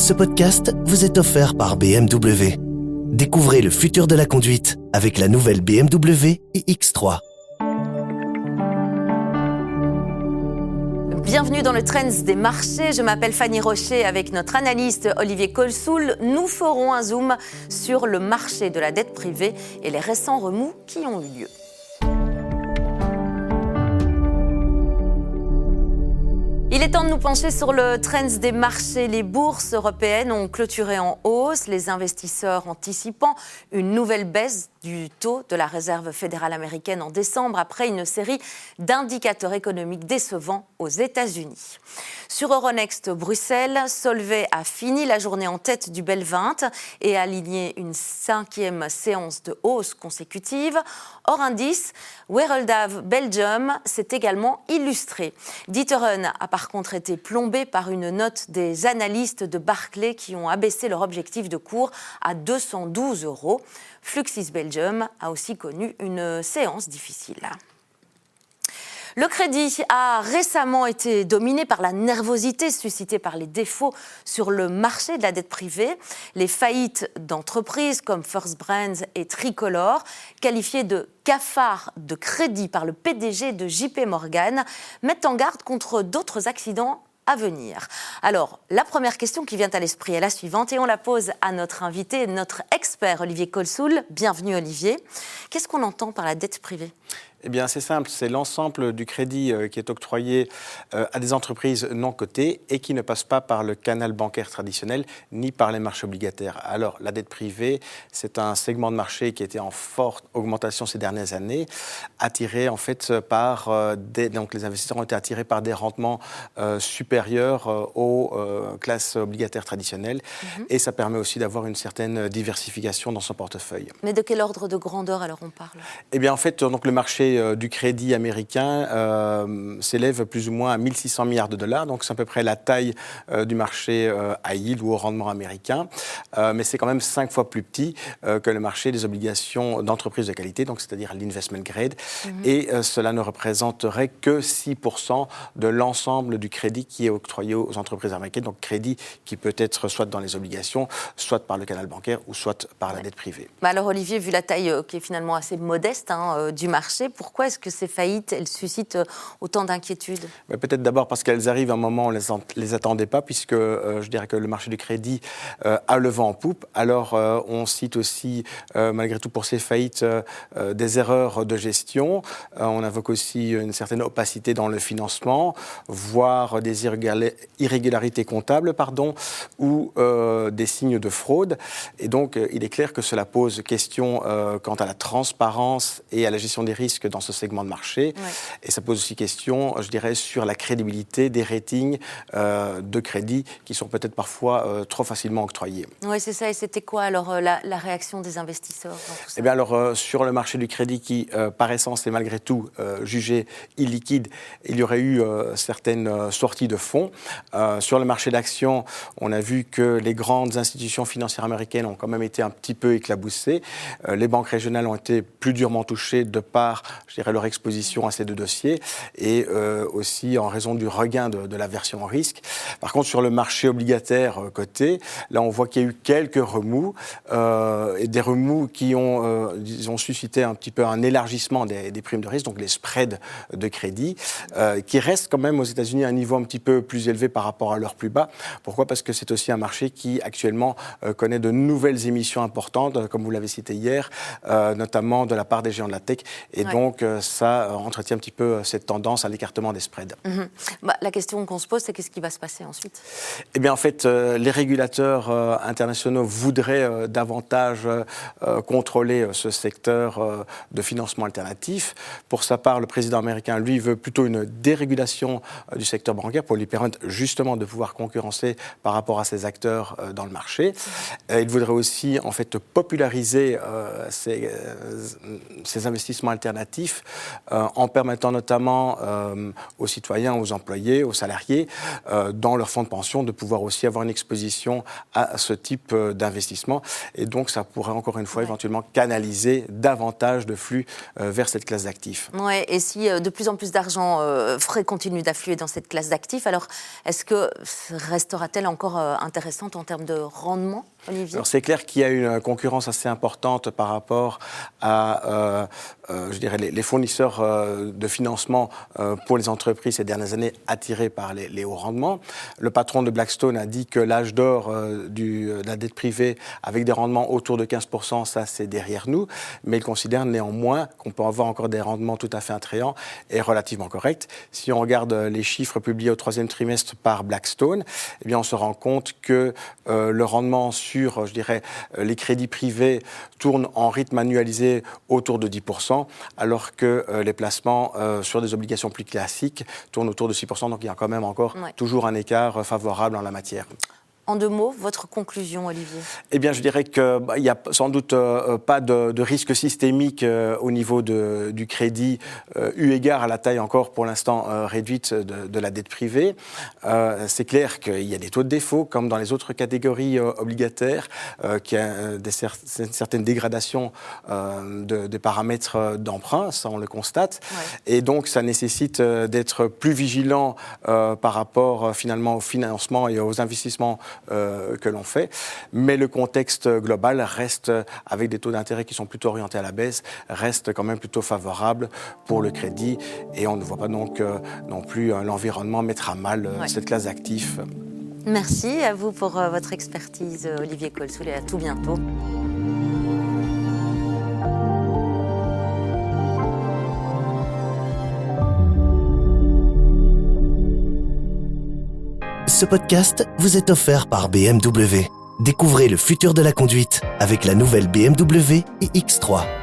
Ce podcast vous est offert par BMW. Découvrez le futur de la conduite avec la nouvelle BMW iX3. Bienvenue dans le Trends des marchés. Je m'appelle Fanny Rocher avec notre analyste Olivier Colsoul. Nous ferons un zoom sur le marché de la dette privée et les récents remous qui ont eu lieu. Il est temps de nous pencher sur le trend des marchés. Les bourses européennes ont clôturé en hausse, les investisseurs anticipant une nouvelle baisse du taux de la Réserve fédérale américaine en décembre après une série d'indicateurs économiques décevants aux États-Unis. Sur Euronext Bruxelles, Solvay a fini la journée en tête du BEL 20 et a aligné une 5e séance de hausse consécutive. Hors indice, Wereldhave Belgium s'est également illustré. D'Ieteren a par contre été plombé par une note des analystes de Barclays qui ont abaissé leur objectif de cours à 212 €. Fluxys Belgium a aussi connu une séance difficile. Le crédit a récemment été dominé par la nervosité suscitée par les défauts sur le marché de la dette privée. Les faillites d'entreprises comme First Brands et Tricolor, qualifiées de cafards de crédit par le PDG de JP Morgan, mettent en garde contre d'autres accidents à venir. Alors, la première question qui vient à l'esprit est la suivante et on la pose à notre invité, notre expert Olivier Colsoul. Bienvenue Olivier. Qu'est-ce qu'on entend par la dette privée ? Eh bien, c'est simple, c'est l'ensemble du crédit qui est octroyé à des entreprises non cotées et qui ne passe pas par le canal bancaire traditionnel ni par les marchés obligataires. Alors, la dette privée, c'est un segment de marché qui était en forte augmentation ces dernières années, attiré en fait par donc les investisseurs ont été attirés par des rendements supérieurs aux classes obligataires traditionnelles et ça permet aussi d'avoir une certaine diversification dans son portefeuille. Mais de quel ordre de grandeur alors on parle ? Eh bien, en fait, donc le marché du crédit américain s'élève plus ou moins à 1 600 milliards de dollars, donc c'est à peu près la taille du marché high yield ou au rendement américain, mais c'est quand même 5 fois plus petit que le marché des obligations d'entreprises de qualité, donc c'est-à-dire l'investment grade, et cela ne représenterait que 6% de l'ensemble du crédit qui est octroyé aux entreprises américaines, donc crédit qui peut être soit dans les obligations, soit par le canal bancaire ou soit par la dette privée. Alors Olivier, vu la taille qui est finalement assez modeste du marché, pourquoi est-ce que ces faillites, elles suscitent autant d'inquiétudes ? Peut-être d'abord parce qu'elles arrivent à un moment où on ne les attendait pas, puisque je dirais que le marché du crédit a le vent en poupe. Alors, on cite aussi, malgré tout, pour ces faillites, des erreurs de gestion. On invoque aussi une certaine opacité dans le financement, voire des irrégularités comptables, ou des signes de fraude. Et donc, il est clair que cela pose question quant à la transparence et à la gestion des risques dans ce segment de marché. Ouais. Et ça pose aussi question, je dirais, sur la crédibilité des ratings de crédit qui sont peut-être parfois trop facilement octroyés. Oui, c'est ça. Et c'était quoi alors la réaction des investisseurs dans tout ça ? Eh bien alors, sur le marché du crédit qui, par essence, est malgré tout jugé illiquide, il y aurait eu certaines sorties de fonds. Sur le marché d'actions, on a vu que les grandes institutions financières américaines ont quand même été un petit peu éclaboussées. Les banques régionales ont été plus durement touchées de par, je dirais, leur exposition à ces deux dossiers et aussi en raison du regain de l'aversion au risque. Par contre, sur le marché obligataire coté, là, on voit qu'il y a eu quelques remous et des remous qui ont suscité un petit peu un élargissement des primes de risque, donc les spreads de crédit, qui restent quand même aux États-Unis à un niveau un petit peu plus élevé par rapport à leur plus bas. Pourquoi ? Parce que c'est aussi un marché qui actuellement connaît de nouvelles émissions importantes, comme vous l'avez cité hier, notamment de la part des géants de la tech. Et donc, ça entretient un petit peu cette tendance à l'écartement des spreads. La question qu'on se pose, c'est qu'est-ce qui va se passer ensuite ? Eh bien, en fait, les régulateurs internationaux voudraient davantage contrôler ce secteur de financement alternatif. Pour sa part, le président américain, lui, veut plutôt une dérégulation du secteur bancaire pour lui permettre justement de pouvoir concurrencer par rapport à ces acteurs dans le marché. Il voudrait aussi, en fait, populariser ces investissements alternatifs actifs, en permettant notamment aux citoyens, aux employés, aux salariés, dans leur fonds de pension, de pouvoir aussi avoir une exposition à ce type d'investissement. Et donc, ça pourrait encore une fois éventuellement canaliser davantage de flux vers cette classe d'actifs. Ouais, et si de plus en plus d'argent frais continue d'affluer dans cette classe d'actifs, alors est-ce que restera-t-elle encore intéressante en termes de rendement, Olivier ? Alors, c'est clair qu'il y a une concurrence assez importante par rapport à je dirais, les fournisseurs de financement pour les entreprises ces dernières années attirés par les hauts rendements. Le patron de Blackstone a dit que l'âge d'or de la dette privée avec des rendements autour de 15%, ça c'est derrière nous, mais il considère néanmoins qu'on peut avoir encore des rendements tout à fait attrayants et relativement corrects. Si on regarde les chiffres publiés au troisième trimestre par Blackstone, eh bien on se rend compte que le rendement sur, je dirais, les crédits privés tourne en rythme annualisé autour de 10%, alors que les placements sur des obligations plus classiques tournent autour de 6%, donc il y a quand même encore toujours un écart favorable en la matière. En 2 mots, votre conclusion, Olivier ? Eh bien, je dirais qu'il n'y a sans doute pas de risque systémique au niveau du crédit, eu égard à la taille encore pour l'instant réduite de la dette privée. C'est clair qu'il y a des taux de défaut, comme dans les autres catégories obligataires, qu'il y a une certaine dégradation des paramètres d'emprunt, ça on le constate. Ouais. Et donc, ça nécessite d'être plus vigilant par rapport finalement au financement et aux investissements que l'on fait, mais le contexte global reste, avec des taux d'intérêt qui sont plutôt orientés à la baisse, reste quand même plutôt favorable pour le crédit, et on ne voit pas donc non plus l'environnement mettre à mal cette classe d'actifs. Merci à vous pour votre expertise, Olivier Colsoul, et à tout bientôt. Ce podcast vous est offert par BMW. Découvrez le futur de la conduite avec la nouvelle BMW iX3.